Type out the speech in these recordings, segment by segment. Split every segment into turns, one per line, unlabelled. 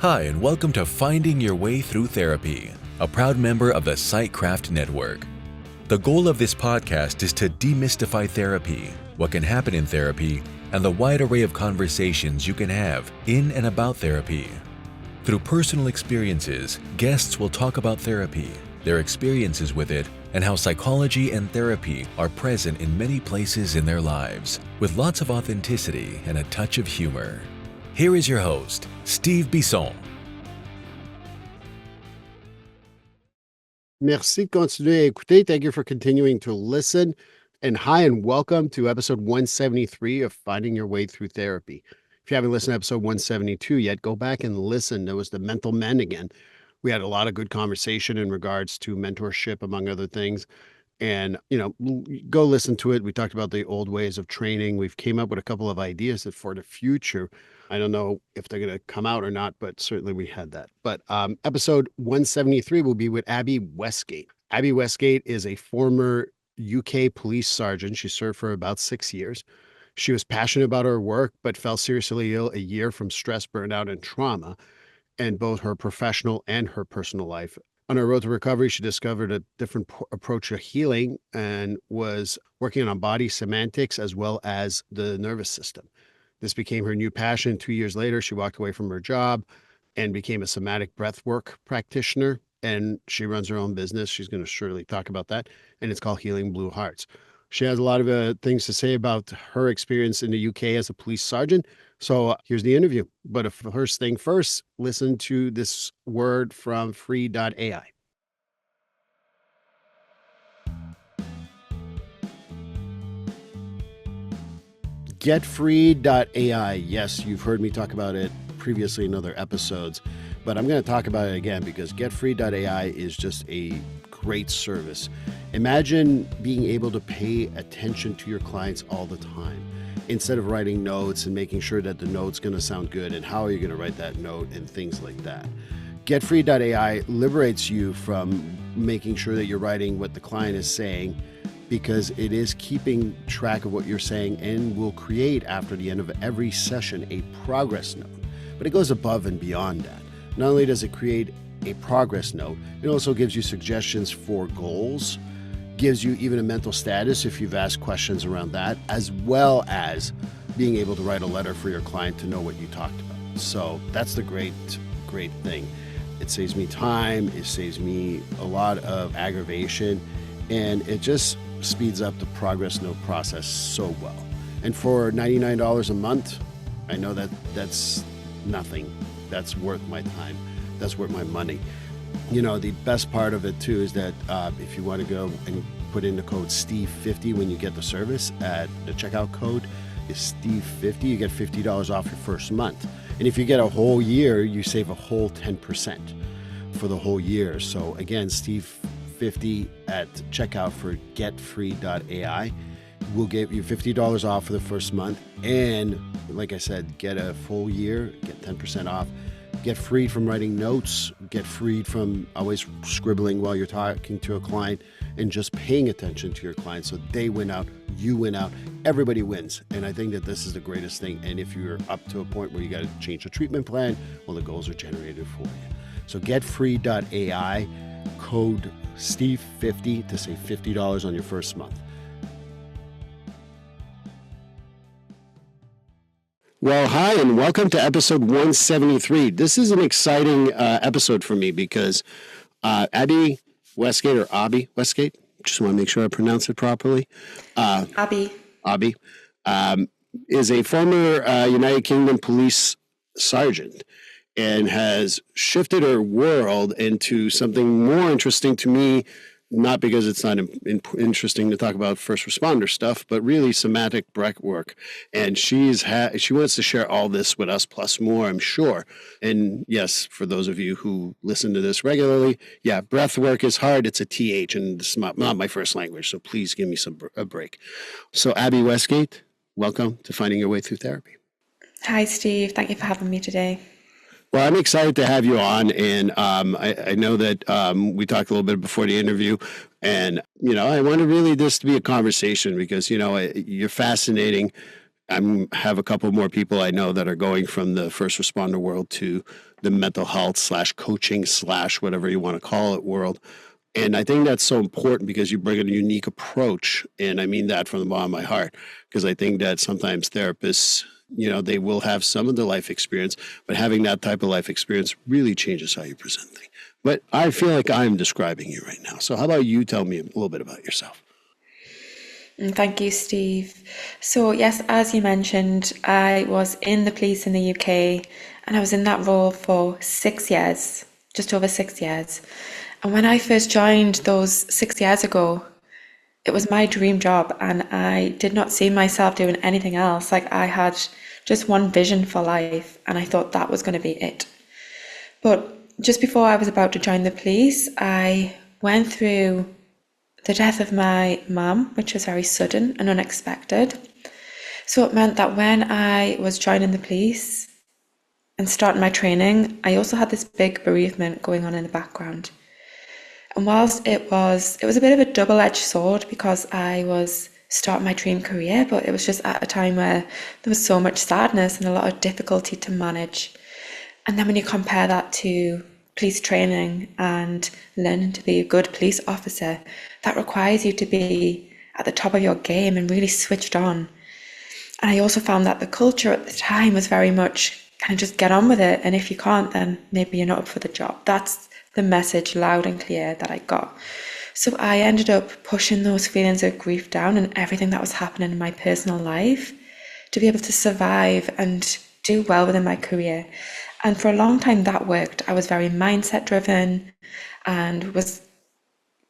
Hi, and welcome to Finding Your Way Through Therapy, a proud member of the Sightcraft Network. The goal of this podcast is to demystify therapy, what can happen in therapy, and the wide array of conversations you can have in and about therapy. Through personal experiences, guests will talk about therapy, their experiences with it, and how psychology and therapy are present in many places in their lives, with lots of authenticity and a touch of humor. Here is your host, Steve Bisson.
Merci de continuer à écouter. Thank you for continuing to listen. And hi, and welcome to episode 173 of Finding Your Way Through Therapy. If you haven't listened to episode 172 yet, go back and listen. There was the mental men again. We had a lot of good conversation in regards to mentorship, among other things. And, go listen to it. We talked about the old ways of training. We've came up with a couple of ideas that for the future. I don't know if they're going to come out or not, but certainly we had that. But episode 173 will be with Abbie Westgate. Abbie Westgate is a former UK police sergeant. She served for about 6 years. She was passionate about her work, but fell seriously ill a year from stress, burnout, and trauma in both her professional and her personal life. On her road to recovery, she discovered a different approach to healing and was working on body semantics as well as the nervous system. This became her new passion. 2 years later, she walked away from her job and became a somatic breathwork practitioner. And she runs her own business. She's going to surely talk about that. And it's called Healing Blue Hearts. She has a lot of things to say about her experience in the UK as a police sergeant. So here's the interview. But first thing first, listen to this word from free.ai. Getfree.ai. Yes, you've heard me talk about it previously in other episodes, but I'm going to talk about it again because Getfree.ai is just a great service. Imagine being able to pay attention to your clients all the time instead of writing notes and making sure that the note's going to sound good and how are you going to write that note and things like that. Getfree.ai liberates you from making sure that you're writing what the client is saying, because it is keeping track of what you're saying and will create after the end of every session a progress note. But it goes above and beyond that. Not only does it create a progress note, it also gives you suggestions for goals, gives you even a mental status if you've asked questions around that, as well as being able to write a letter for your client to know what you talked about. So that's the great thing. It saves me time, it saves me a lot of aggravation, and it just speeds up the progress note process so well. And for $99 a month, I know that that's nothing. That's worth my time. That's worth my money. The best part of it too is that if you want to go and put in the code Steve50 when you get the service, at the checkout code is Steve50, you get $50 off your first month. And if you get a whole year, you save a whole 10% for the whole year. So again, Steve50 at checkout for getfree.ai will give you $50 off for the first month. And like I said, get a full year, get 10% off, get freed from writing notes, get freed from always scribbling while you're talking to a client, and just paying attention to your client so they win out, you win out, everybody wins. And I think that this is the greatest thing. And if you're up to a point where you got to change the treatment plan, well, the goals are generated for you. So getfree.ai, code Steve50 to save $50 on your first month. Well, hi, and welcome to episode 173. This is an exciting episode for me because Abbie Westgate, or Abbie Westgate, just want to make sure I pronounce it properly.
Abbie
is a former United Kingdom police sergeant and has shifted her world into something more interesting to me, not because it's not interesting to talk about first responder stuff, but really somatic breathwork. And she wants to share all this with us, plus more, I'm sure. And yes, for those of you who listen to this regularly, yeah, breathwork is hard. It's a TH, and it's not my first language, so please give me a break. So Abbie Westgate, welcome to Finding Your Way Through Therapy.
Hi, Steve. Thank you for having me today.
Well, I'm excited to have you on, and I know that we talked a little bit before the interview, and I wanted really this to be a conversation because you're fascinating have a couple more people I know that are going from the first responder world to the mental health / coaching / whatever you want to call it world. And I think that's so important because you bring a unique approach. And I mean that from the bottom of my heart, because I think that sometimes therapists, they will have some of the life experience, but having that type of life experience really changes how you present things. But I feel like I'm describing you right now. So how about you tell me a little bit about yourself?
Thank you, Steve. So yes, as you mentioned, I was in the police in the UK and I was in that role for 6 years, just over 6 years. And when I first joined those 6 years ago, it was my dream job and I did not see myself doing anything else. Like I had just one vision for life and I thought that was going to be it. But just before I was about to join the police, I went through the death of my mum, which was very sudden and unexpected. So it meant that when I was joining the police and starting my training, I also had this big bereavement going on in the background. And whilst it was a bit of a double-edged sword because I was starting my dream career, but it was just at a time where there was so much sadness and a lot of difficulty to manage. And then when you compare that to police training and learning to be a good police officer, that requires you to be at the top of your game and really switched on. And I also found that the culture at the time was very much kind of just get on with it. And if you can't, then maybe you're not up for the job. That's the message loud and clear that I got. So I ended up pushing those feelings of grief down and everything that was happening in my personal life to be able to survive and do well within my career. And for a long time that worked. I was very mindset driven and was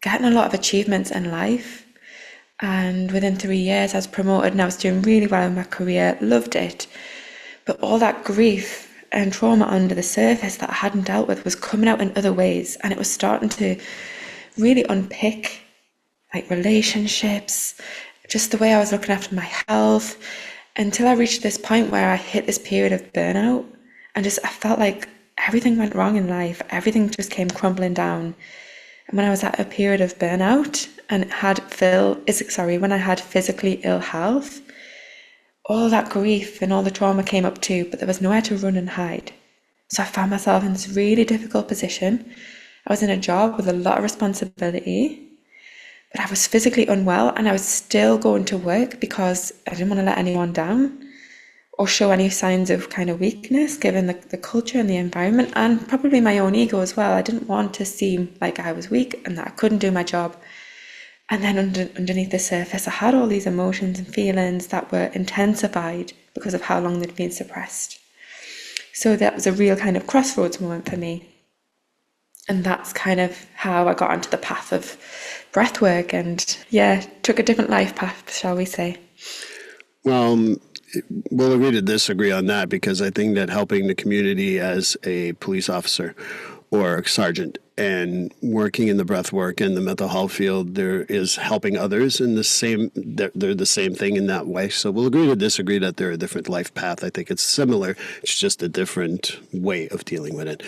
getting a lot of achievements in life. And within 3 years I was promoted and I was doing really well in my career, loved it. But all that grief and trauma under the surface that I hadn't dealt with was coming out in other ways, and it was starting to really unpick like relationships, just the way I was looking after my health, until I reached this point where I hit this period of burnout and I felt like everything went wrong in life, everything just came crumbling down. And when I was at a period of burnout and when I had physically ill health, all that grief and all the trauma came up too, but there was nowhere to run and hide. So I found myself in this really difficult position. I was in a job with a lot of responsibility, but I was physically unwell and I was still going to work because I didn't want to let anyone down or show any signs of kind of weakness given the culture and the environment, and probably my own ego as well. I didn't want to seem like I was weak and that I couldn't do my job. And then underneath the surface, I had all these emotions and feelings that were intensified because of how long they'd been suppressed. So that was a real kind of crossroads moment for me. And that's kind of how I got onto the path of breathwork and, took a different life path, shall we say.
Well, we'll agree to disagree on that because I think that helping the community as a police officer or a sergeant and working in the breath work and the mental health field, there is helping others in they're the same thing in that way. So we'll agree to disagree that they're a different life path. I think it's similar. It's just a different way of dealing with it.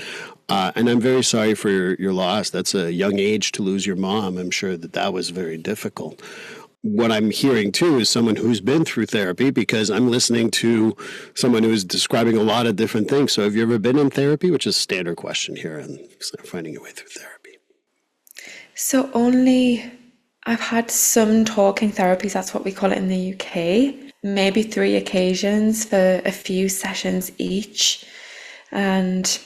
And I'm very sorry for your loss. That's a young age to lose your mom. I'm sure that was very difficult. What I'm hearing, too, is someone who's been through therapy, because I'm listening to someone who is describing a lot of different things. So have you ever been in therapy, which is a standard question here and finding your way through therapy?
So I've had some talking therapies, that's what we call it in the UK, maybe 3 occasions for a few sessions each. And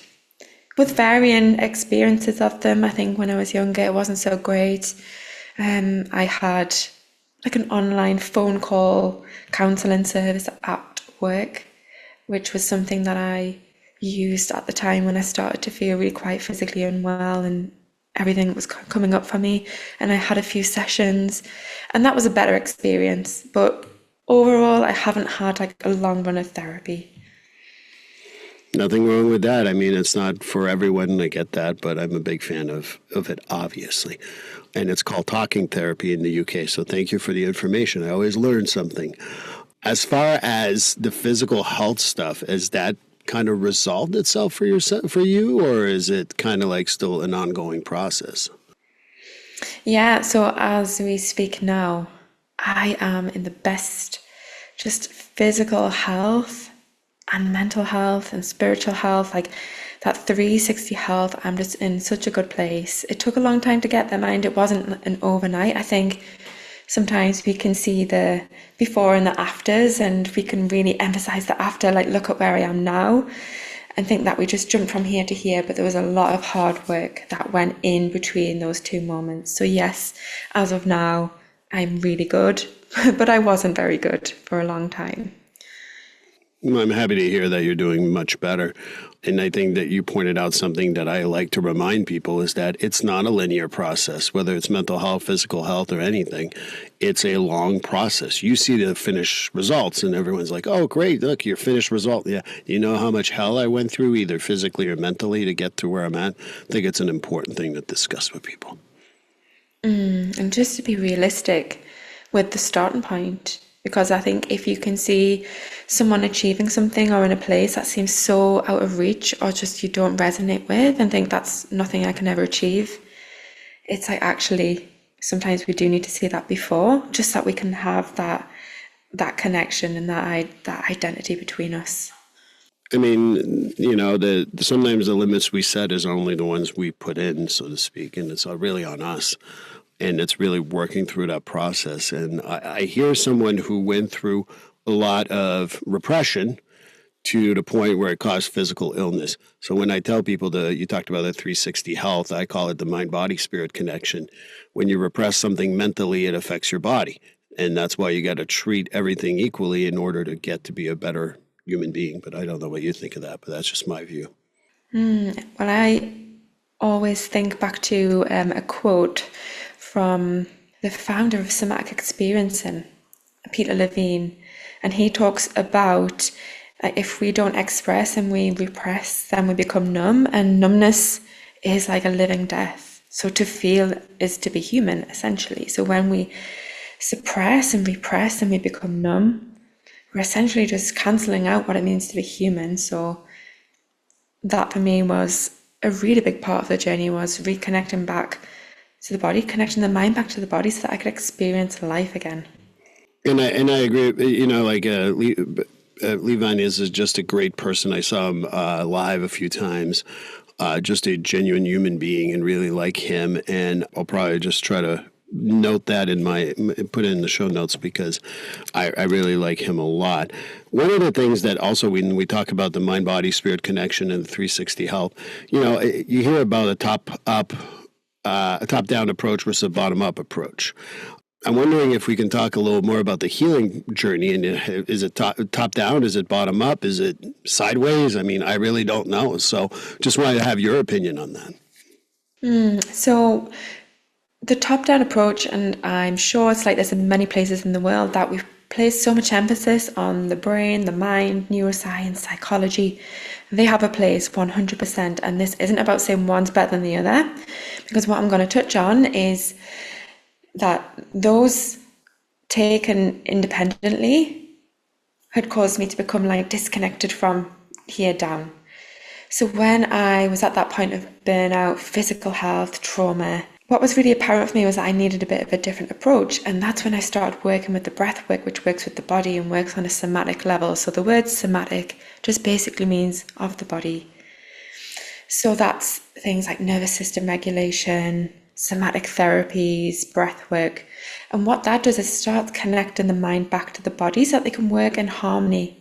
with varying experiences of them, I think when I was younger, it wasn't so great. I had like an online phone call counselling service at work, which was something that I used at the time when I started to feel really quite physically unwell and everything was coming up for me. And I had a few sessions and that was a better experience. But overall, I haven't had like a long run of therapy.
Nothing wrong with that. I mean, it's not for everyone. I get that, but I'm a big fan of it, obviously. And it's called talking therapy in the UK. So thank you for the information. I always learn something. As far as the physical health stuff, has that kind of resolved itself for you, or is it kind of like still an ongoing process?
Yeah, so as we speak now, I am in the best just physical health and mental health and spiritual health, like that 360 health. I'm just in such a good place. It took a long time to get there, mind. It wasn't an overnight. I think sometimes we can see the before and the afters, and we can really emphasize the after, like look at where I am now, and think that we just jumped from here to here, but there was a lot of hard work that went in between those two moments. So yes, as of now, I'm really good, but I wasn't very good for a long time.
Well, I'm happy to hear that you're doing much better. And I think that you pointed out something that I like to remind people is that it's not a linear process, whether it's mental health, physical health, or anything. It's a long process. You see the finished results and everyone's like, oh, great, look, your finished result. Yeah. You know how much hell I went through, either physically or mentally, to get to where I'm at? I think it's an important thing to discuss with people.
And just to be realistic with the starting point, because I think if you can see someone achieving something or in a place that seems so out of reach, or just you don't resonate with and think that's nothing I can ever achieve, it's like actually sometimes we do need to see that before, just that we can have that connection and that identity between us.
I mean, you know, sometimes the limits we set is only the ones we put in, so to speak, and it's really on us. And it's really working through that process. And I hear someone who went through a lot of repression to the point where it caused physical illness. So when I tell people you talked about the 360 health, I call it the mind-body-spirit connection. When you repress something mentally, it affects your body. And that's why you got to treat everything equally in order to get to be a better human being. But I don't know what you think of that, but that's just my view.
Well, I always think back to a quote from the founder of Somatic Experiencing, Peter Levine, and he talks about if we don't express and we repress, then we become numb, and numbness is like a living death. So to feel is to be human, essentially. So when we suppress and repress and we become numb, we're essentially just cancelling out what it means to be human. So that for me was a really big part of the journey, was reconnecting back to the body, connecting the mind back to the body so that I could experience life again.
And I agree. You know, like Levine is just a great person. I saw him live a few times. Just a genuine human being, and really like him. And I'll probably just try to note that put it in the show notes, because I really like him a lot. One of the things that also when we talk about the mind, body, spirit connection and the 360 health, you know, you hear about a top-down approach versus a bottom-up approach. I'm wondering if we can talk a little more about the healing journey. And is it top-down? Is it bottom-up? Is it sideways? I mean, I really don't know. So just wanted to have your opinion on that.
So the top-down approach, and I'm sure it's like this in many places in the world, that we've placed so much emphasis on the brain, the mind, neuroscience, psychology. They have a place 100%, and this isn't about saying one's better than the other, because what I'm going to touch on is that those taken independently had caused me to become like disconnected from here down. So when I was at that point of burnout, physical health, trauma, what was really apparent for me was that I needed a bit of a different approach. And that's when I started working with the breath work, which works with the body and works on a somatic level. So the word somatic just basically means of the body. So that's things like nervous system regulation, somatic therapies, breath work. And what that does is start connecting the mind back to the body so that they can work in harmony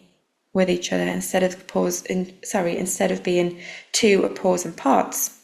with each other instead of being two opposing parts.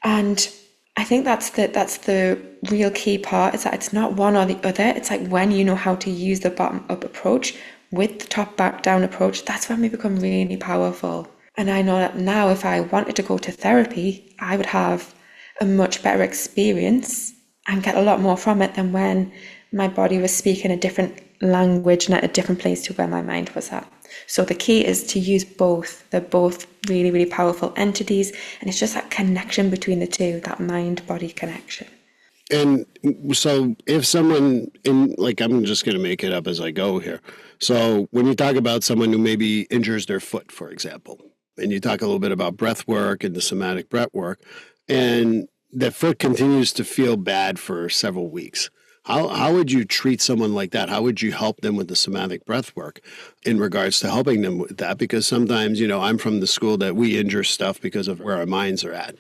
And I think that's the real key part, is that it's not one or the other. It's like when you know how to use the bottom up approach with the top back down approach, that's when we become really powerful. And I know that now if I wanted to go to therapy, I would have a much better experience and get a lot more from it than when my body was speaking a different language and at a different place to where my mind was at. So the key is to use both. They're both really, really powerful entities, and it's just that connection between the two, that mind-body connection.
And so if someone I'm just going to make it up as I go here. So when you talk about someone who maybe injures their foot, for example, and you talk a little bit about breath work and the somatic breath work, and that foot continues to feel bad for several weeks. How would you treat someone like that? How would you help them with the somatic breath work in regards to helping them with that? Because sometimes, I'm from the school that we injure stuff because of where our minds are at.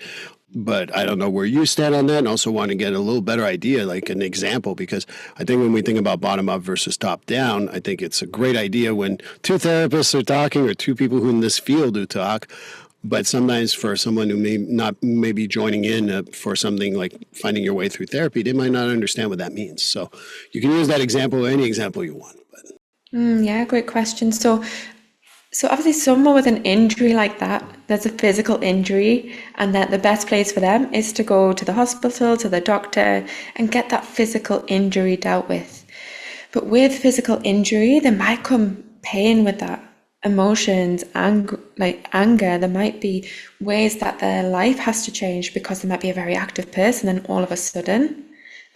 But I don't know where you stand on that, and also want to get a little better idea, like an example, because I think when we think about bottom up versus top down, I think it's a great idea when two therapists are talking or two people who in this field do talk. But sometimes for someone who may be joining in for something like finding your way through therapy, they might not understand what that means. So you can use that example or any example you want.
Yeah, great question. So obviously someone with an injury like that, there's a physical injury, and that the best place for them is to go to the hospital, to the doctor, and get that physical injury dealt with. But with physical injury, there might come pain with that, emotions, anger. There might be ways that their life has to change because they might be a very active person, and all of a sudden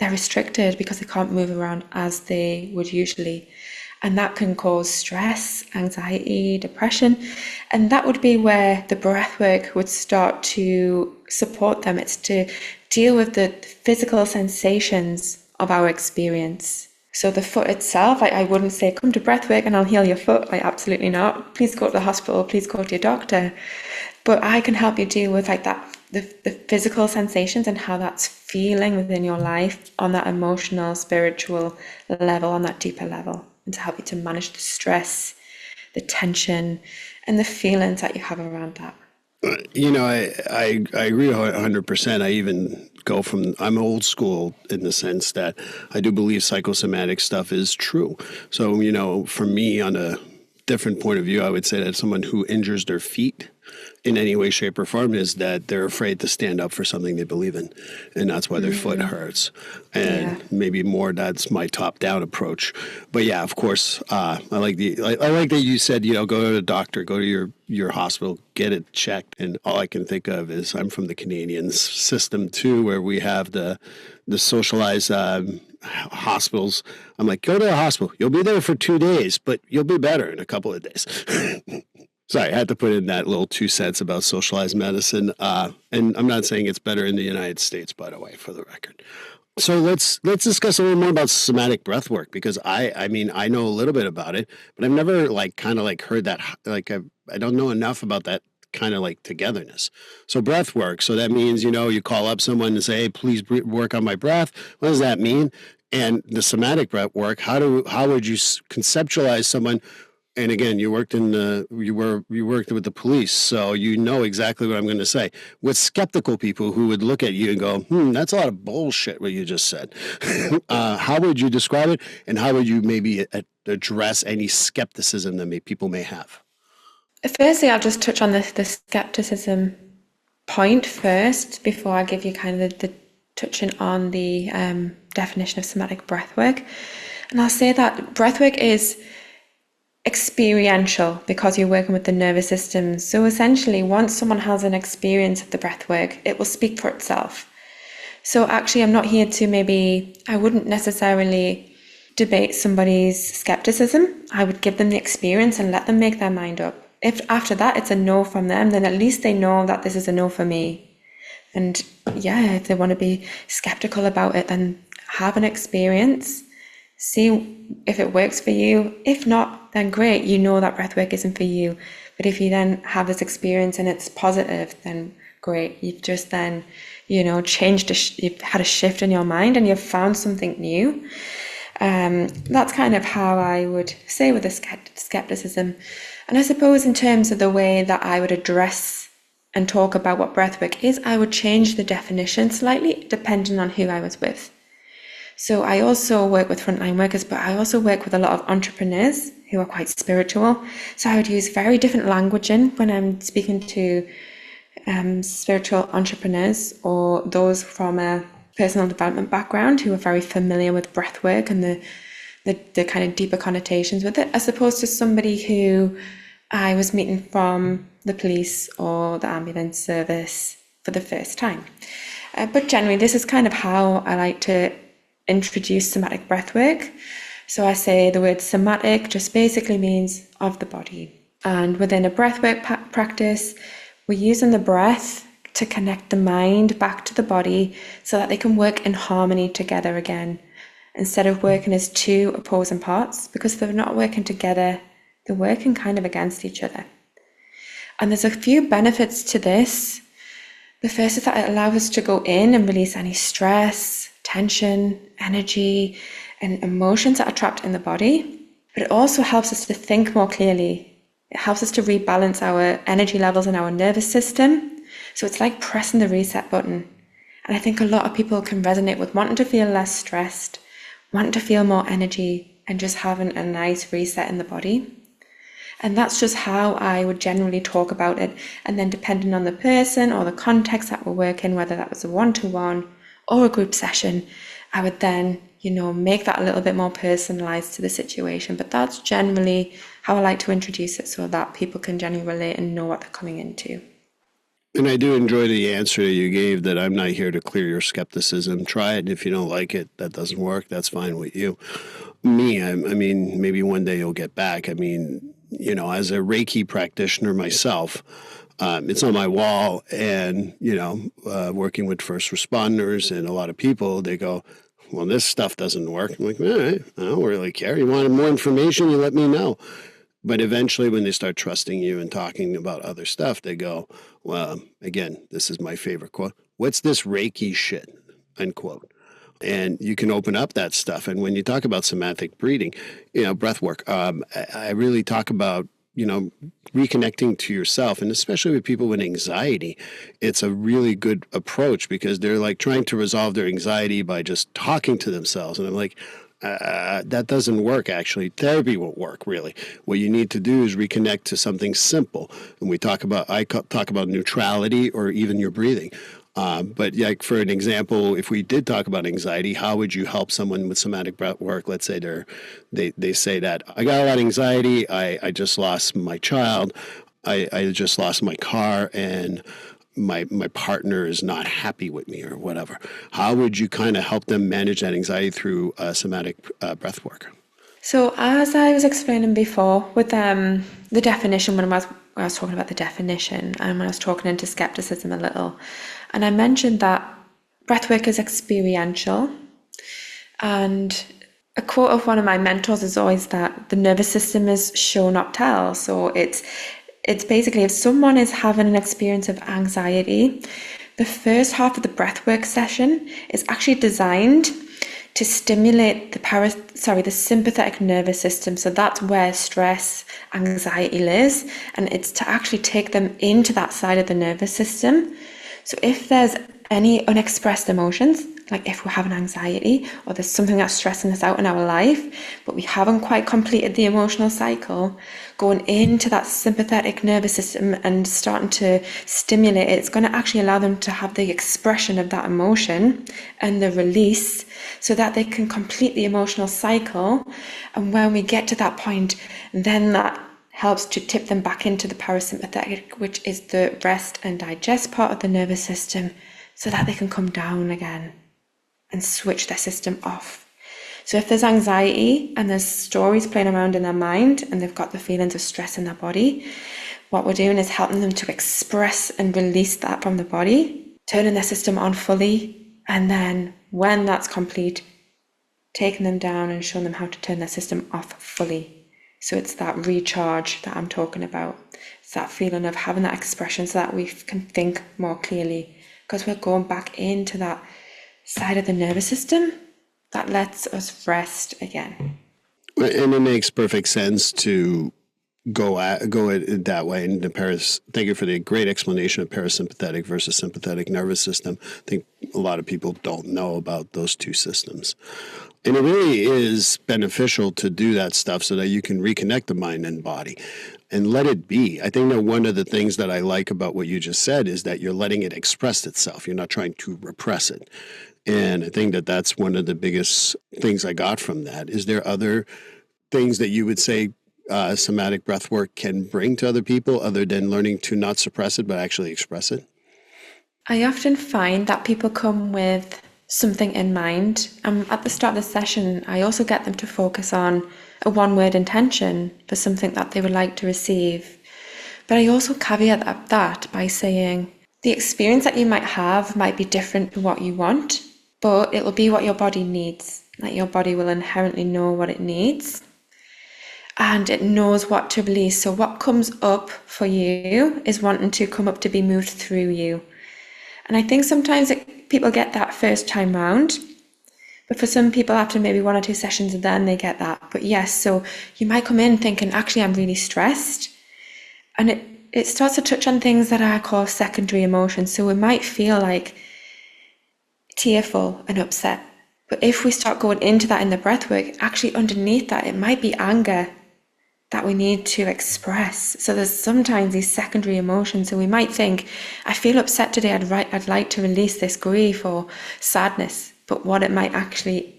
they're restricted because they can't move around as they would usually. And that can cause stress, anxiety, depression. And that would be where the breath work would start to support them. It's to deal with the physical sensations of our experience. So the foot itself, I wouldn't say, come to breath work and I'll heal your foot. Absolutely not. Please go to the hospital. Please go to your doctor. But I can help you deal with the physical sensations and how that's feeling within your life on that emotional, spiritual level, on that deeper level. And to help you to manage the stress, the tension, and the feelings that you have around that.
I agree 100%. I even I'm old school in the sense that I do believe psychosomatic stuff is true. So, for me, on a different point of view, I would say that someone who injures their feet in any way, shape, or form is that they're afraid to stand up for something they believe in, and that's why their foot hurts. And maybe more that's my top-down approach. But yeah, of course, I like that you said, go to the doctor, go to your hospital, get it checked. And all I can think of is I'm from the Canadian system too, where we have the socialized hospitals. I'm like, go to a hospital. You'll be there for 2 days, but you'll be better in a couple of days. Sorry, I had to put in that little 2 cents about socialized medicine. And I'm not saying it's better in the United States, by the way, for the record. So let's discuss a little more about somatic breath work, because I mean, I know a little bit about it, but I've never heard that. I don't know enough about that kind of togetherness. So breath work. So that means, you call up someone and say, hey, please work on my breath. What does that mean? And the somatic breath work, how would you conceptualize someone? And again, you worked with the police, so you know exactly what I'm going to say. With skeptical people who would look at you and go, that's a lot of bullshit what you just said. How would you describe it, and how would you maybe address any skepticism that people may have?
Firstly, I'll just touch on the skepticism point first before I give you kind of the touching on the definition of somatic breathwork. And I'll say that breathwork is experiential because you're working with the nervous system. So essentially, once someone has an experience of the breathwork, it will speak for itself. So actually, I'm not here to I wouldn't necessarily debate somebody's skepticism. I would give them the experience and let them make their mind up. If after that it's a no from them, then at least they know that this is a no for me. And yeah, if they want to be skeptical about it, then have an experience. See if it works for you. If not, then great. You know that breathwork isn't for you. But if you then have this experience and it's positive, then great. You've just then, changed. You've had a shift in your mind and you've found something new. That's kind of how I would say with the skepticism. And I suppose in terms of the way that I would address and talk about what breathwork is, I would change the definition slightly depending on who I was with. So I also work with frontline workers, but I also work with a lot of entrepreneurs who are quite spiritual. So I would use very different languaging when I'm speaking to spiritual entrepreneurs or those from a personal development background who are very familiar with breathwork and the kind of deeper connotations with it, as opposed to somebody who I was meeting from the police or the ambulance service for the first time. But generally, this is kind of how I like to introduce somatic breathwork. So I say the word somatic just basically means of the body. And within a breathwork practice, we're using the breath to connect the mind back to the body so that they can work in harmony together again. instead of working as two opposing parts, because they're not working together, they're working kind of against each other. And there's a few benefits to this. The first is that it allows us to go in and release any stress, tension, energy, and emotions that are trapped in the body. But it also helps us to think more clearly. It helps us to rebalance our energy levels in our nervous system. So it's like pressing the reset button. And I think a lot of people can resonate with wanting to feel less stressed, wanting to feel more energy, and just having a nice reset in the body. And that's just how I would generally talk about it. And then depending on the person or the context that we're working, whether that was a one-to-one or a group session, I would then, make that a little bit more personalized to the situation. But that's generally how I like to introduce it, so that people can generally relate and know what they're coming into.
And I do enjoy the answer you gave that I'm not here to clear your skepticism. Try it. If you don't like it, that doesn't work, that's fine with you. Me, I mean, maybe one day you'll get back. I mean, as a Reiki practitioner myself, it's on my wall, and, working with first responders and a lot of people, they go, well, this stuff doesn't work. I'm like, all right, I don't really care. You want more information, you let me know. But eventually when they start trusting you and talking about other stuff, they go, well, again, this is my favorite quote, what's this Reiki shit, unquote. And you can open up that stuff. And when you talk about somatic breathing, breath work, I really talk about, reconnecting to yourself. And especially with people with anxiety, it's a really good approach, because they're like trying to resolve their anxiety by just talking to themselves. And I'm like, that doesn't work, actually. Therapy won't work, really. What you need to do is reconnect to something simple. And I talk about neutrality or even your breathing. But like, for an example, if we did talk about anxiety, how would you help someone with somatic breath work? Let's say they say that I got a lot of anxiety. I just lost my child. I just lost my car, and my partner is not happy with me, or whatever. How would you kind of help them manage that anxiety through somatic breath work?
So as I was explaining before with the definition, when I was talking about the definition, and when I was talking into skepticism a little, and I mentioned that breathwork is experiential. And a quote of one of my mentors is always that the nervous system is show not tell. So it's basically, if someone is having an experience of anxiety, the first half of the breathwork session is actually designed to stimulate the sympathetic nervous system. So that's where stress, anxiety lives, and it's to actually take them into that side of the nervous system. So if there's any unexpressed emotions, like if we're having anxiety or there's something that's stressing us out in our life, but we haven't quite completed the emotional cycle, going into that sympathetic nervous system and starting to stimulate it, it's going to actually allow them to have the expression of that emotion and the release, so that they can complete the emotional cycle. And when we get to that point, then that helps to tip them back into the parasympathetic, which is the rest and digest part of the nervous system, so that they can come down again and switch their system off. So if there's anxiety and there's stories playing around in their mind and they've got the feelings of stress in their body, what we're doing is helping them to express and release that from the body, turning their system on fully, and then when that's complete, taking them down and showing them how to turn their system off fully. So it's that recharge that I'm talking about. It's that feeling of having that expression so that we can think more clearly, because we're going back into that side of the nervous system that lets us rest again.
And it makes perfect sense to go it that way. And thank you for the great explanation of parasympathetic versus sympathetic nervous system. I think a lot of people don't know about those two systems. And it really is beneficial to do that stuff so that you can reconnect the mind and body and let it be. I think that one of the things that I like about what you just said is that you're letting it express itself. You're not trying to repress it. And I think that that's one of the biggest things I got from that. Is there other things that you would say somatic breathwork can bring to other people other than learning to not suppress it, but actually express it?
I often find that people come with something in mind. At the start of the session, I also get them to focus on a one-word intention for something that they would like to receive. But I also caveat that by saying the experience that you might have might be different to what you want, but it will be what your body needs. that your body will inherently know what it needs and it knows what to release. So what comes up for you is wanting to come up to be moved through you. And I think sometimes people get that first time round, but for some people after maybe 1 or 2 sessions, then they get that. But yes, so you might come in thinking, actually, I'm really stressed. And it starts to touch on things that I call secondary emotions. So we might feel like tearful and upset. But if we start going into that in the breath work, actually underneath that, it might be anger that we need to express. So there's sometimes these secondary emotions. So we might think, I feel upset today, I'd like to release this grief or sadness. But what it might actually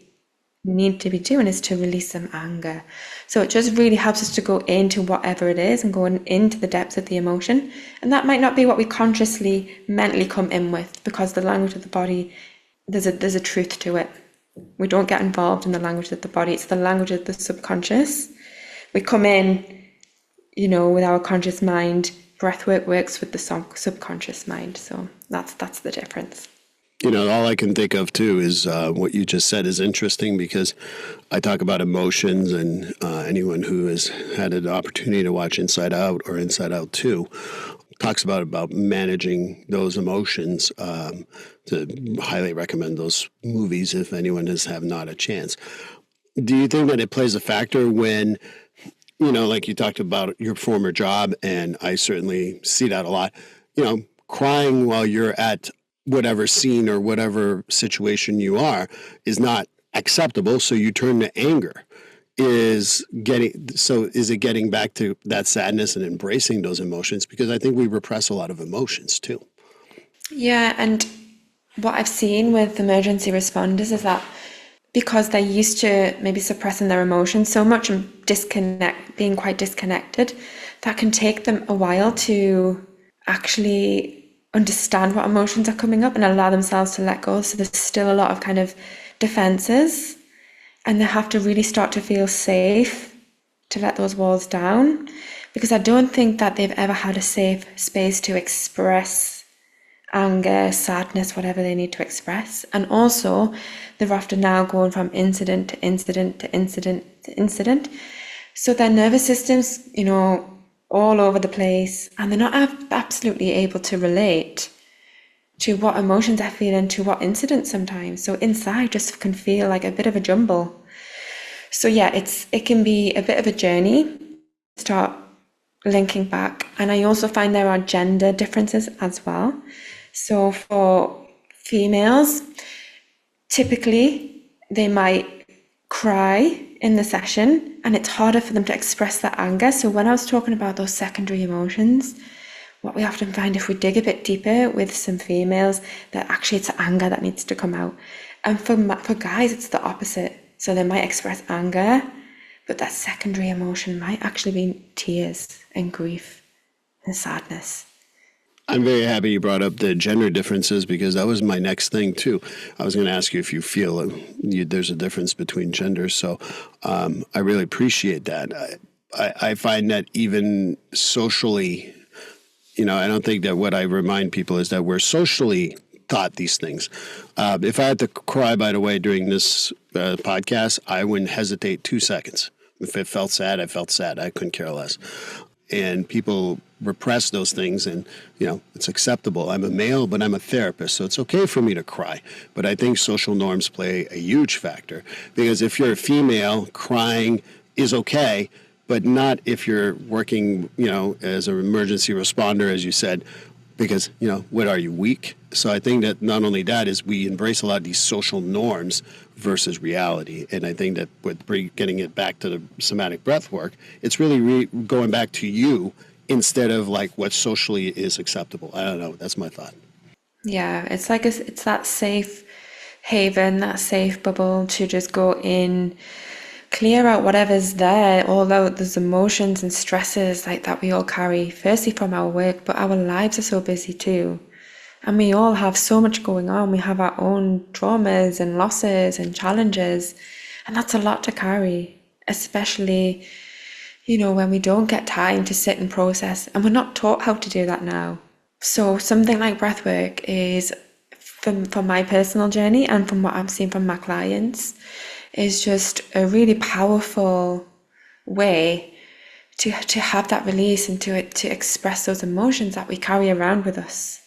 need to be doing is to release some anger. So it just really helps us to go into whatever it is and going into the depths of the emotion. And that might not be what we consciously, mentally come in with, because the language of the body, there's a truth to it. We don't get involved in the language of the body. It's the language of the subconscious. We come in, with our conscious mind. Breathwork works with the subconscious mind. So that's the difference.
All I can think of too is what you just said is interesting, because I talk about emotions, and anyone who has had an opportunity to watch Inside Out or Inside Out 2 talks about managing those emotions. To highly recommend those movies if anyone has have not a chance. Do you think that it plays a factor when, like you talked about your former job, and I certainly see that a lot, crying while you're at whatever scene or whatever situation you are is not acceptable, so you turn to anger. Is it getting back to that sadness and embracing those emotions? Because I think we repress a lot of emotions too.
Yeah, and what I've seen with emergency responders is that because they're used to maybe suppressing their emotions so much and being quite disconnected, that can take them a while to actually understand what emotions are coming up and allow themselves to let go. So there's still a lot of kind of defenses, and they have to really start to feel safe to let those walls down, because I don't think that they've ever had a safe space to express anger, sadness, whatever they need to express. And also they're often now going from incident to incident to incident to incident, so their nervous systems, all over the place, and they're not absolutely able to relate to what emotions they're feeling, to what incidents sometimes. So inside just can feel like a bit of a jumble. So yeah, it can be a bit of a journey, start linking back. And I also find there are gender differences as well. So for females, typically they might cry in the session, and it's harder for them to express that anger. So when I was talking about those secondary emotions, what we often find, if we dig a bit deeper with some females, that actually it's anger that needs to come out. And for guys, it's the opposite. So they might express anger, but that secondary emotion might actually be tears and grief and sadness.
I'm very happy you brought up the gender differences, because that was my next thing too. I was going to ask you if you feel there's a difference between genders. So I really appreciate that. I find that even socially, I don't think that what I remind people is that we're socially taught these things. If I had to cry, by the way, during this podcast, I wouldn't hesitate 2 seconds. If it felt sad, I felt sad. I couldn't care less. And people repress those things, and it's acceptable. I'm a male, but I'm a therapist, so it's okay for me to cry. But I think social norms play a huge factor, because if you're a female, crying is okay, but not if you're working, as an emergency responder, as you said, because, what are you, weak? So I think that not only that is we embrace a lot of these social norms versus reality. And I think that with getting it back to the somatic breath work, it's really going back to you instead of like what socially is acceptable. I don't know. That's my thought.
Yeah, it's like it's that safe haven, that safe bubble to just go in, clear out whatever's there, although there's emotions and stresses like that we all carry, firstly from our work, but our lives are so busy too. And we all have so much going on. We have our own traumas and losses and challenges. And that's a lot to carry, especially, when we don't get time to sit and process. And we're not taught how to do that now. So something like breathwork is, from my personal journey and from what I'm seeing from my clients, is just a really powerful way to have that release and to express those emotions that we carry around with us.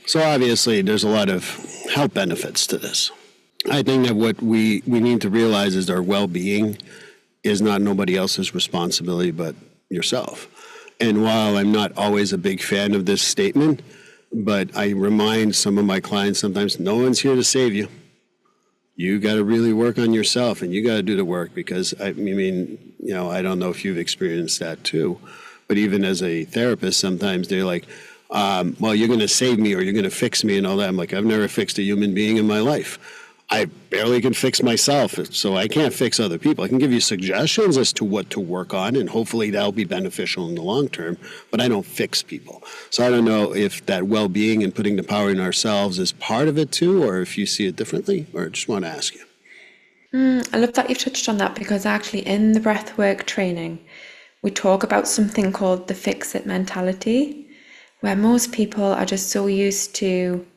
So obviously there's a lot of health benefits to this. I think that what we need to realize is our well-being is not nobody else's responsibility but yourself. And while I'm not always a big fan of this statement, but I remind some of my clients sometimes, no one's here to save you. You got to really work on yourself, and you got to do the work, because I mean, I don't know if you've experienced that too, but even as a therapist, sometimes they're like, well, you're going to save me or you're going to fix me and all that. I'm like, I've never fixed a human being in my life. I barely can fix myself, so I can't fix other people. I can give you suggestions as to what to work on, and hopefully that'll be beneficial in the long term, but I don't fix people. So I don't know if that well-being and putting the power in ourselves is part of it too, or if you see it differently, or I just want to ask you.
I love that you've touched on that, because actually in the breathwork training, we talk about something called the fix-it mentality, where most people are just so used to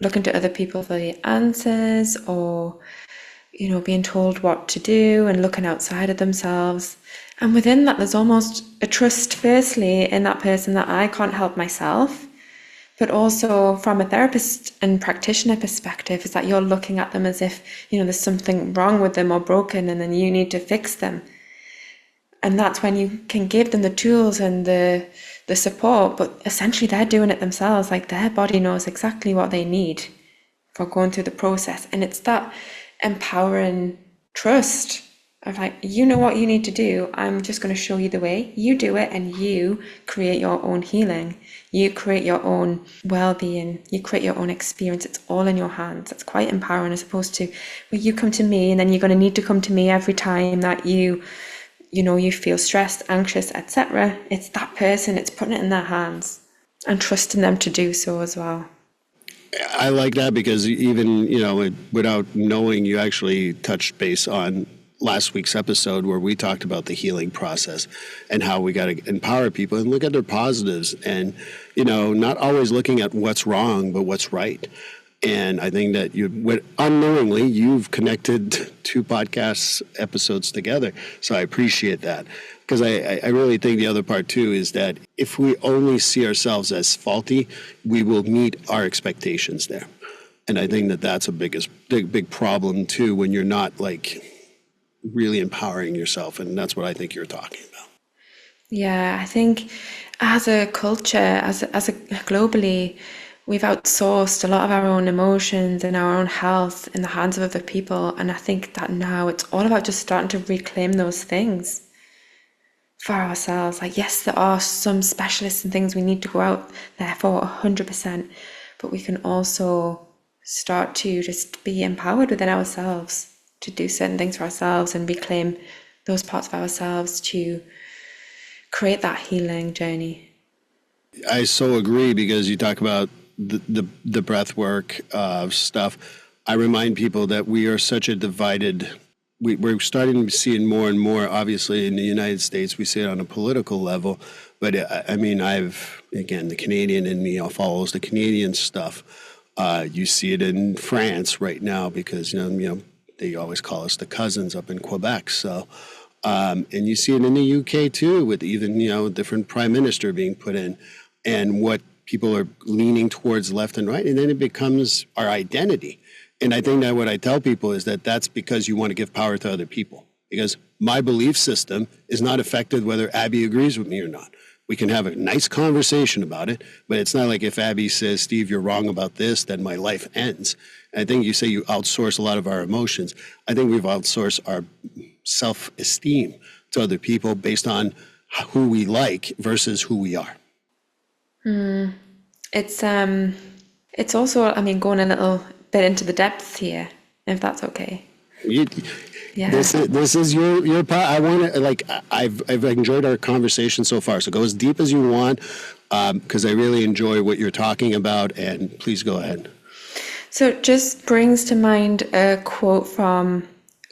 looking to other people for the answers, or being told what to do and looking outside of themselves. And within that, there's almost a trust, firstly, in that person that I can't help myself, but also from a therapist and practitioner perspective, is that you're looking at them as if there's something wrong with them or broken, and then you need to fix them. And that's when you can give them the tools and the support, but essentially they're doing it themselves. Like, their body knows exactly what they need for going through the process. And it's that empowering trust of like, you know what you need to do. I'm just going to show you the way. You do it, and you create your own healing. You create your own well-being. You create your own experience. It's all in your hands. It's quite empowering, as opposed to, well, you come to me and then you're going to need to come to me every time that you feel stressed, anxious, etc. It's that person, it's putting it in their hands and trusting them to do so as well.
I like that, because even, without knowing, you actually touched base on last week's episode where we talked about the healing process and how we got to empower people and look at their positives, and, not always looking at what's wrong, but what's right. And I think that unknowingly, you've connected two podcast episodes together. So I appreciate that, because I really think the other part too is that if we only see ourselves as faulty, we will meet our expectations there. And I think that that's a big problem too, when you're not like really empowering yourself. And that's what I think you're talking about.
Yeah, I think as a culture, as a globally, we've outsourced a lot of our own emotions and our own health in the hands of other people. And I think that now it's all about just starting to reclaim those things for ourselves. Like, yes, there are some specialists and things we need to go out there for 100%, but we can also start to just be empowered within ourselves to do certain things for ourselves and reclaim those parts of ourselves to create that healing journey.
I so agree, because you talk about the breath work stuff. I remind people that we are such a divided, we're starting to see it more and more, obviously in the United States, we see it on a political level, but I mean, again, the Canadian in me follows the Canadian stuff. You see it in France right now, because, they always call us the cousins up in Quebec. So, and you see it in the UK too, with even, different prime minister being put in, and what people are leaning towards left and right, and then it becomes our identity. And I think that what I tell people is that that's because you want to give power to other people, because my belief system is not affected whether Abbie agrees with me or not. We can have a nice conversation about it, but it's not like if Abbie says, Steve, you're wrong about this, then my life ends. And I think you say you outsource a lot of our emotions. I think we've outsourced our self-esteem to other people based on who we like versus who we are.
It's also, going a little bit into the depths here, if that's okay.
Yeah. This is your part. I want to, I've enjoyed our conversation so far. So go as deep as you want, because I really enjoy what you're talking about. And please go ahead.
So it just brings to mind a quote from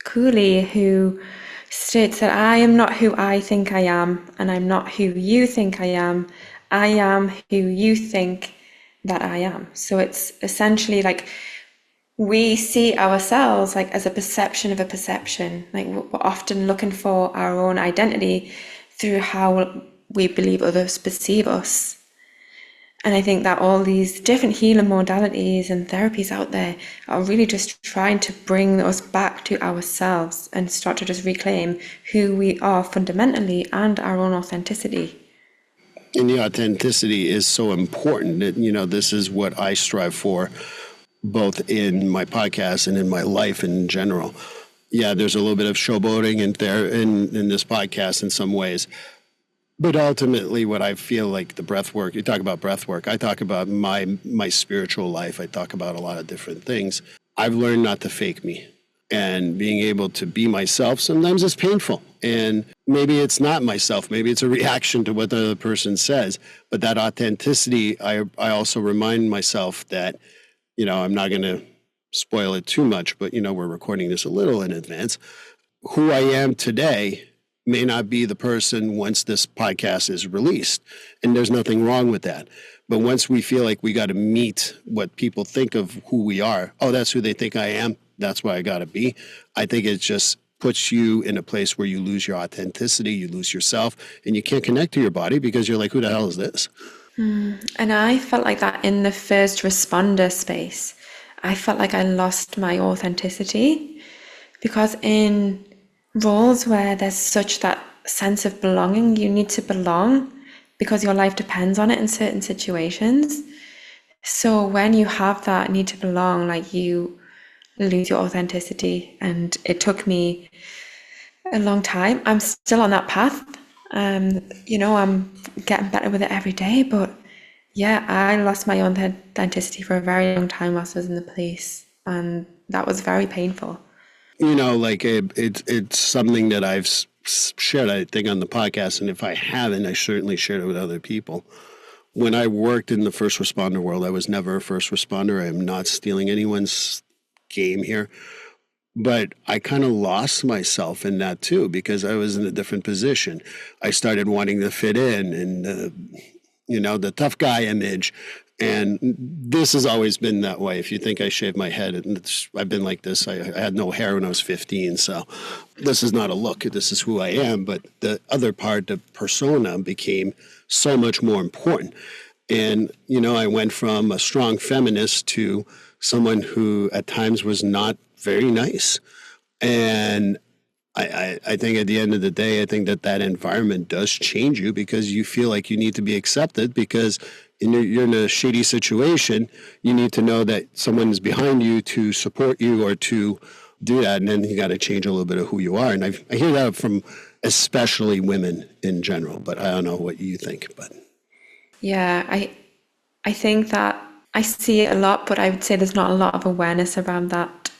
Cooley, who states that I am not who I think I am, and I'm not who you think I am. I am who you think that I am. So it's essentially like we see ourselves like as a perception of a perception. Like we're often looking for our own identity through how we believe others perceive us. And I think that all these different healing modalities and therapies out there are really just trying to bring us back to ourselves and start to just reclaim who we are fundamentally and our own authenticity.
And the authenticity is so important. This is what I strive for, both in my podcast and in my life in general. Yeah, there's a little bit of showboating in this podcast in some ways. But ultimately, what I feel like the breath work, you talk about breath work, I talk about my spiritual life. I talk about a lot of different things. I've learned not to fake me, and being able to be myself sometimes is painful. And maybe it's not myself. Maybe it's a reaction to what the other person says. But that authenticity, I also remind myself that, I'm not going to spoil it too much, but, we're recording this a little in advance. Who I am today may not be the person once this podcast is released. And there's nothing wrong with that. But once we feel like we got to meet what people think of who we are, oh, that's who they think I am, that's why I got to be. I think it just puts you in a place where you lose your authenticity, you lose yourself, and you can't connect to your body because you're like, who the hell is this?
And I felt like that in the first responder space. I felt like I lost my authenticity because in roles where there's such that sense of belonging, you need to belong because your life depends on it in certain situations. So when you have that need to belong, like you lose your authenticity. And it took me a long time. I'm still on that path. I'm getting better with it every day, but yeah, I lost my authenticity for a very long time whilst I was in the police, and that was very painful.
It's something that I've shared, I think, on the podcast, and if I haven't, I certainly shared it with other people. When I worked in the first responder world, I was never a first responder. I am not stealing anyone's game here. But I kind of lost myself in that too, because I was in a different position. I started wanting to fit in and, the tough guy image. And this has always been that way. If you think I shaved my head, I've been like this. I had no hair when I was 15. So this is not a look. This is who I am. But the other part, the persona, became so much more important. And, I went from a strong feminist to someone who at times was not very nice. And I think at the end of the day, I think that environment does change you because you feel like you need to be accepted because you're in a shady situation. You need to know that someone is behind you to support you or to do that. And then you got to change a little bit of who you are. And I hear that from especially women in general, but I don't know what you think. But
yeah, I think that I see it a lot, but I would say there's not a lot of awareness around that.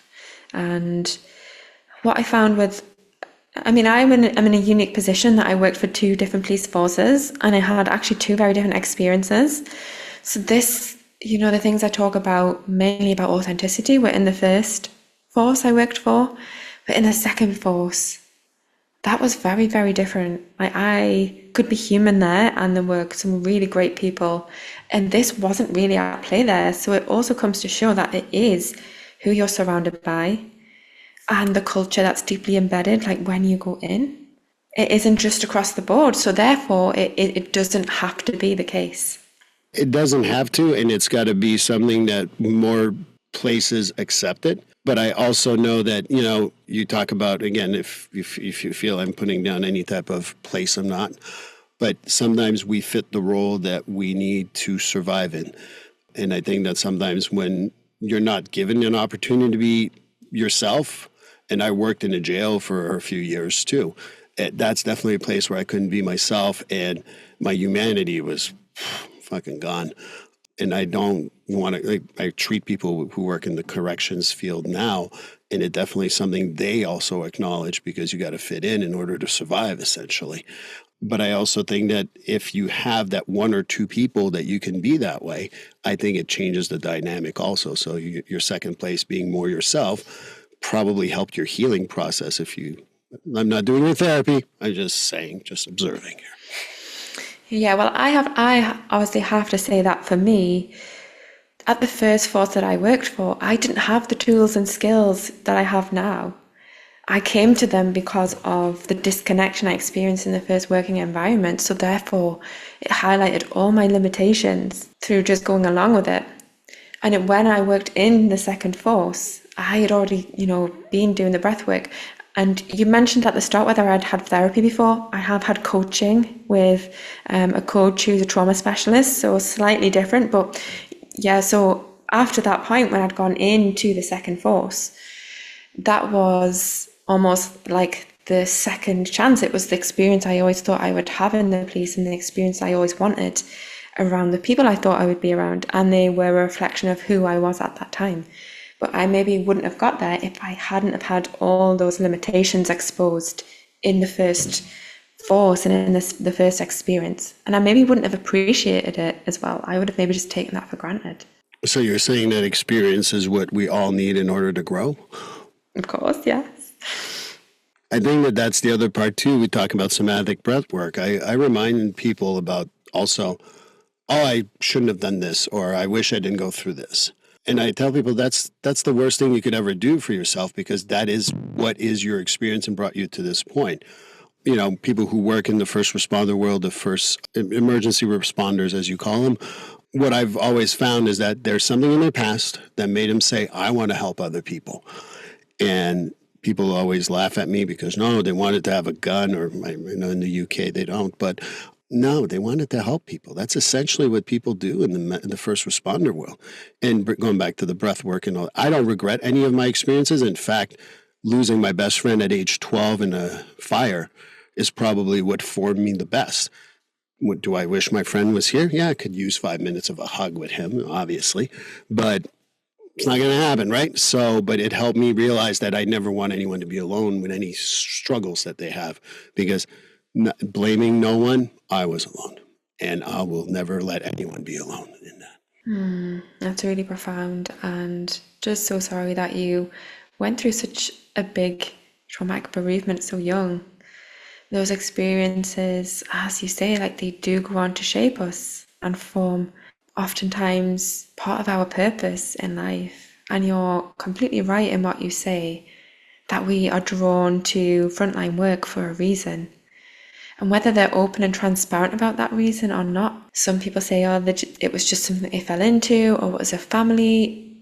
And what I found I'm in a unique position that I worked for two different police forces, and I had actually two very different experiences. So this, the things I talk about, mainly about authenticity, were in the first force I worked for, but in the second force, that was very, very different. I could be human there, and there were some really great people, and this wasn't really at play there. So it also comes to show that it is who you're surrounded by and the culture that's deeply embedded, like when you go in. It isn't just across the board. So therefore, it doesn't have to be the case.
It doesn't have to, and it's got to be something that more places accept it. But I also know that, you talk about, again, if you feel I'm putting down any type of place, I'm not. But sometimes we fit the role that we need to survive in. And I think that sometimes when you're not given an opportunity to be yourself, and I worked in a jail for a few years too, that's definitely a place where I couldn't be myself, and my humanity was fucking gone. And I don't want to, I treat people who work in the corrections field now, and it definitely is something they also acknowledge because you got to fit in order to survive, essentially. But I also think that if you have that one or two people that you can be that way, I think it changes the dynamic also. So your second place being more yourself probably helped your healing process. I'm not doing your therapy, I'm just saying, just observing here.
Yeah, well, I obviously have to say that for me, at the first force that I worked for, I didn't have the tools and skills that I have now. I came to them because of the disconnection I experienced in the first working environment. So therefore, it highlighted all my limitations through just going along with it. And when I worked in the second force, I had already, been doing the breath work. And you mentioned at the start whether I'd had therapy before. I have had coaching with a coach who's a trauma specialist, so slightly different. But yeah, so after that point, when I'd gone into the second force, that was almost like the second chance. It was the experience I always thought I would have in the police and the experience I always wanted around the people I thought I would be around. And they were a reflection of who I was at that time. But I maybe wouldn't have got there if I hadn't have had all those limitations exposed in the first force and in the first experience. And I maybe wouldn't have appreciated it as well. I would have maybe just taken that for granted.
So you're saying that experience is what we all need in order to grow?
Of course, yes.
I think that that's the other part too. We talk about somatic breathwork. I remind people about also, oh, I shouldn't have done this, or I wish I didn't go through this. And I tell people that's the worst thing you could ever do for yourself, because that is what is your experience and brought you to this point. People who work in the first responder world, the first emergency responders, as you call them, what I've always found is that there's something in their past that made them say, I want to help other people. And people always laugh at me because, no, they wanted to have a gun, or in the UK they don't, but no, they wanted to help people. That's essentially what people do in the first responder world. And going back to the breath work and all, I don't regret any of my experiences. In fact, losing my best friend at age 12 in a fire is probably what formed me the best. Do I wish my friend was here? Yeah, I could use 5 minutes of a hug with him, obviously, but it's not going to happen, right? So, but it helped me realize that I never want anyone to be alone with any struggles that they have, because blaming no one, I was alone, and I will never let anyone be alone in that.
That's really profound, and just so sorry that you went through such a big traumatic bereavement so young. Those experiences, as you say, like they do go on to shape us and form oftentimes part of our purpose in life. And you're completely right in what you say, that we are drawn to frontline work for a reason. And whether they're open and transparent about that reason or not, some people say, it was just something they fell into, or it was a family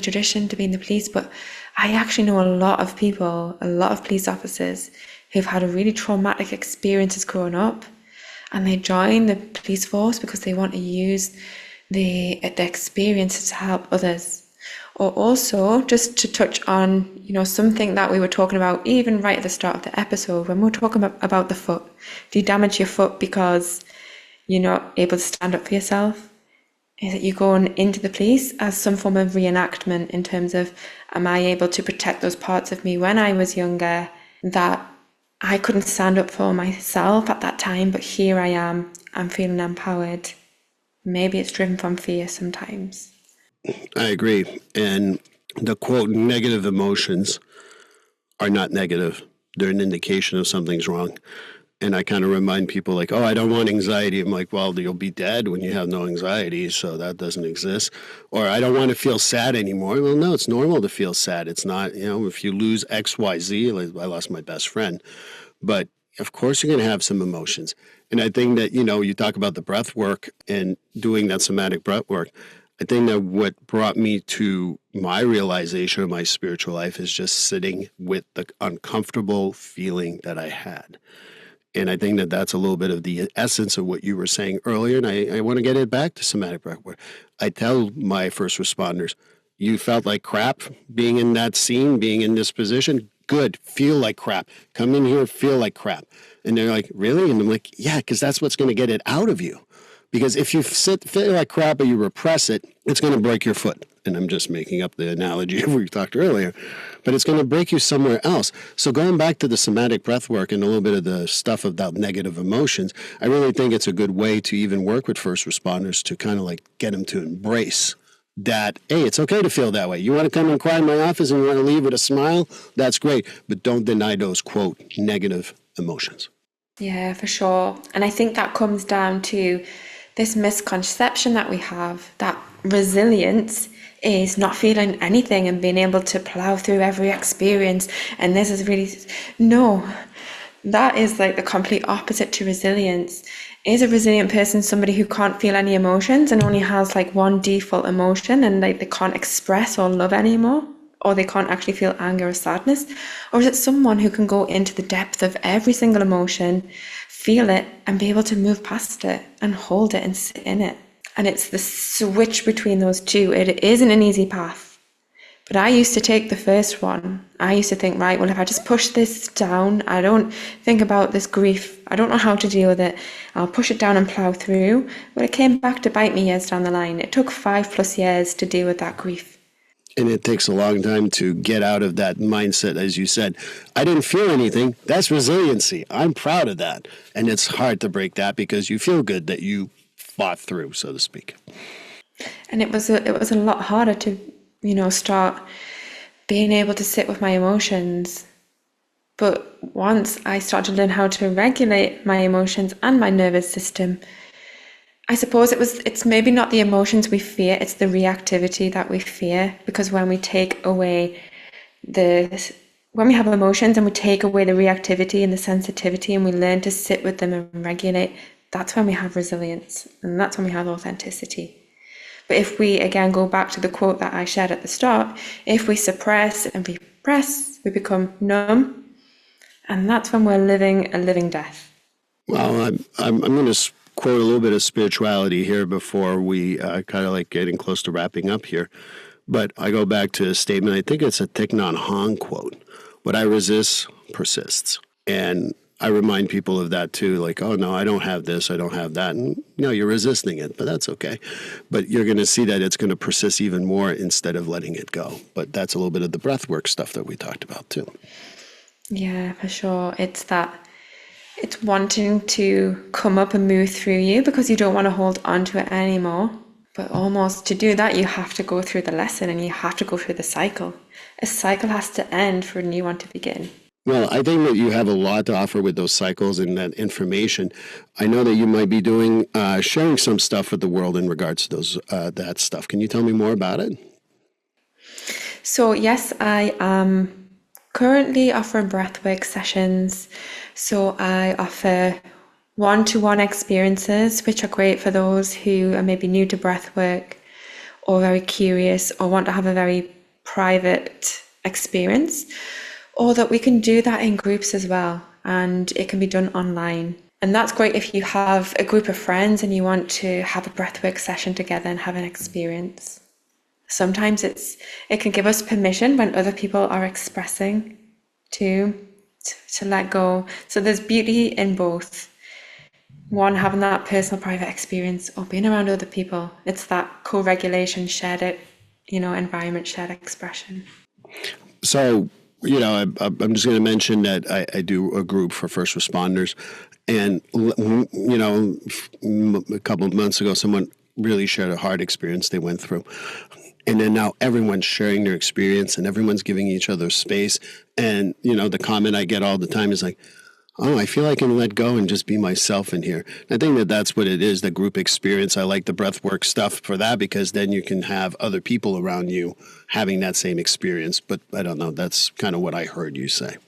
tradition to be in the police. But I actually know a lot of people, a lot of police officers who've had a really traumatic experiences growing up, and they join the police force because they want to use the experiences to help others. Or also, just to touch on, something that we were talking about even right at the start of the episode, when we were talking about the foot. Do you damage your foot because you're not able to stand up for yourself? Is it you going into the police as some form of reenactment in terms of, am I able to protect those parts of me when I was younger that I couldn't stand up for myself at that time, but here I am, I'm feeling empowered. Maybe it's driven from fear sometimes.
I agree. And the quote, negative emotions are not negative. They're an indication of something's wrong. And I kind of remind people like, oh, I don't want anxiety. I'm like, well, you'll be dead when you have no anxiety, so that doesn't exist. Or I don't want to feel sad anymore. Well, no, it's normal to feel sad. It's not, if you lose X, Y, Z, like I lost my best friend. But of course, you're going to have some emotions. And I think that, you talk about the breath work and doing that somatic breath work. I think that what brought me to my realization of my spiritual life is just sitting with the uncomfortable feeling that I had. And I think that that's a little bit of the essence of what you were saying earlier. And I want to get it back to somatic breathwork. I tell my first responders, you felt like crap being in that scene, being in this position. Good. Feel like crap. Come in here, feel like crap. And they're like, really? And I'm like, yeah, because that's what's going to get it out of you. Because if you feel like crap or you repress it, it's going to break your foot. And I'm just making up the analogy we talked earlier, but it's going to break you somewhere else. So going back to the somatic breath work and a little bit of the stuff about negative emotions, I really think it's a good way to even work with first responders to kind of like get them to embrace that, hey, it's okay to feel that way. You want to come and cry in my office and you want to leave with a smile? That's great. But don't deny those, quote, negative emotions.
Yeah, for sure. And I think that comes down to this misconception that we have that resilience is not feeling anything and being able to plow through every experience. And this is really, no, that is like the complete opposite to resilience. Is a resilient person somebody who can't feel any emotions and only has like one default emotion, and like they can't express or love anymore, or they can't actually feel anger or sadness? Or is it someone who can go into the depth of every single emotion, feel it, and be able to move past it and hold it and sit in it? And it's the switch between those two. It isn't an easy path. But I used to take the first one. I used to think, right, well, if I just push this down, I don't think about this grief, I don't know how to deal with it, I'll push it down and plow through. But it came back to bite me years down the line. It took 5+ years to deal with that grief.
And it takes a long time to get out of that mindset, as you said. I didn't feel anything. That's resiliency. I'm proud of that. And it's hard to break that because you feel good that you fought through, so to speak.
And it was a lot harder to, start being able to sit with my emotions. But once I started to learn how to regulate my emotions and my nervous system, I suppose it's maybe not the emotions we fear, it's the reactivity that we fear. Because when we have emotions and we take away the reactivity and the sensitivity and we learn to sit with them and regulate, that's when we have resilience and that's when we have authenticity. But if we, again, go back to the quote that I shared at the start, if we suppress and repress, we become numb, and that's when we're living a living death.
Well, I'm going to quote a little bit of spirituality here before we kind of like getting close to wrapping up here. But I go back to a statement, I think it's a Thich Nhat Hanh quote, what I resist persists. And I remind people of that too, like, oh no, I don't have this, I don't have that. And no, you're resisting it, but that's okay. But you're going to see that it's going to persist even more instead of letting it go. But that's a little bit of the breathwork stuff that we talked about too.
Yeah, for sure. It's wanting to come up and move through you because you don't want to hold on to it anymore. But almost to do that, you have to go through the lesson and you have to go through the cycle. A cycle has to end for a new one to begin.
Well, I think that you have a lot to offer with those cycles and that information. I know that you might be doing, sharing some stuff with the world in regards to those that stuff. Can you tell me more about it?
So yes, I am currently offering breathwork sessions. So I offer one-to-one experiences, which are great for those who are maybe new to breathwork or very curious or want to have a very private experience. Or that we can do that in groups as well, and it can be done online. And that's great if you have a group of friends and you want to have a breathwork session together and have an experience. Sometimes it can give us permission when other people are expressing to let go. So there's beauty in both. One, having that personal private experience, or being around other people. It's that co-regulation, shared environment, shared expression.
So, I'm just going to mention that I do a group for first responders. And, a couple of months ago, someone really shared a hard experience they went through. And then now everyone's sharing their experience and everyone's giving each other space. And, the comment I get all the time is like, oh, I feel I can let go and just be myself in here. I think that that's what it is, the group experience. I like the breathwork stuff for that because then you can have other people around you having that same experience. But I don't know, that's kind of what I heard you say.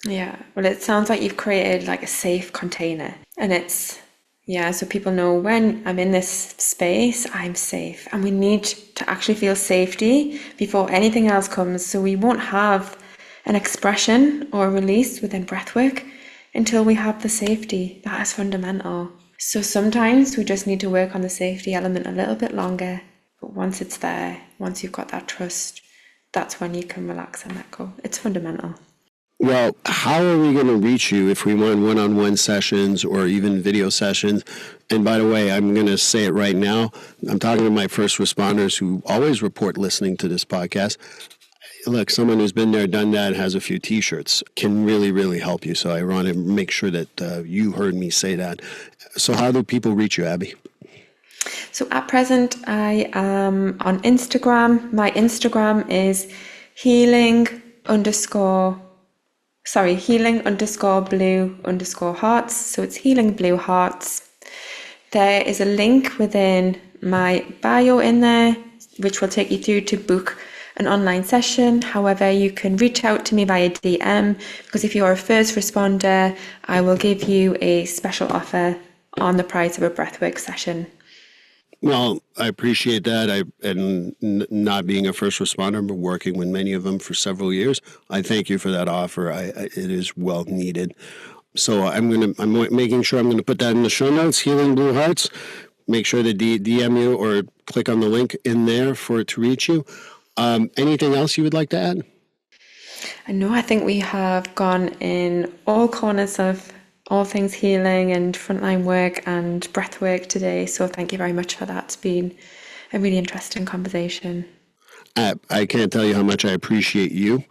Yeah, well, it sounds like you've created like a safe container. And so people know when I'm in this space, I'm safe. And we need to actually feel safety before anything else comes. So we won't have an expression or a release within breathwork until we have the safety. That is fundamental. So sometimes we just need to work on the safety element a little bit longer. But once it's there, once you've got that trust, that's when you can relax and let go. It's fundamental.
Well, how are we going to reach you if we want one-on-one sessions or even video sessions? And by the way, I'm going to say it right now. I'm talking to my first responders who always report listening to this podcast. Look, someone who's been there, done that, has a few T-shirts can really, really help you. So I want to make sure that you heard me say that. So how do people reach you, Abbie?
So at present, I am on Instagram. My Instagram is healing_blue_hearts. So it's healing blue hearts. There is a link within my bio in there, which will take you through to book an online session. However, you can reach out to me via DM, because if you're a first responder, I will give you a special offer on the price of a breathwork session.
Well, I appreciate that. Not being a first responder, but working with many of them for several years, I thank you for that offer. It is well needed. So I'm making sure I'm going to put that in the show notes. Healing Blue Hearts. Make sure to DM you or click on the link in there for it to reach you. Anything else you would like to add?
I think we have gone in all corners of all things healing and frontline work and breath work today. So thank you very much for that. It's been a really interesting conversation.
I can't tell you how much I appreciate you.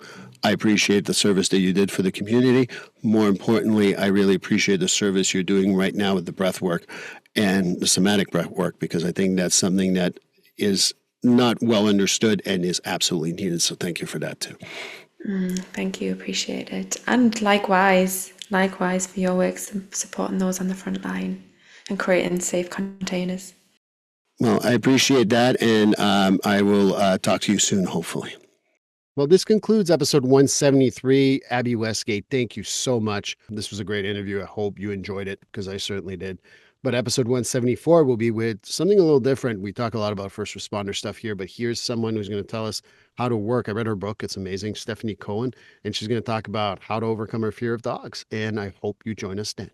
I appreciate the service that you did for the community. More importantly, I really appreciate the service you're doing right now with the breath work and the somatic breath work, because I think that's something that is not well understood and is absolutely needed. So thank you for that too.
Thank you. Appreciate it. And likewise for your work, supporting those on the front line and creating safe containers.
Well, I appreciate that, and I will talk to you soon, hopefully. Well, this concludes episode 173. Abbie Westgate, thank you so much. This was a great interview. I hope you enjoyed it, because I certainly did. But episode 174 will be with something a little different. We talk a lot about first responder stuff here, but here's someone who's going to tell us how to work. I read her book. It's amazing. Stephanie Cohen, and she's going to talk about how to overcome her fear of dogs. And I hope you join us then.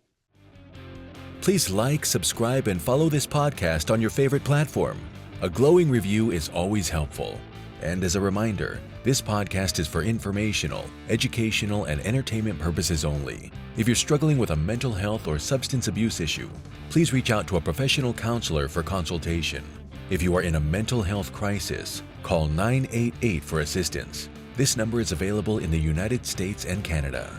Please like, subscribe, and follow this podcast on your favorite platform. A glowing review is always helpful. And as a reminder, this podcast is for informational, educational, and entertainment purposes only. If you're struggling with a mental health or substance abuse issue, please reach out to a professional counselor for consultation. If you are in a mental health crisis, call 988 for assistance. This number is available in the United States and Canada.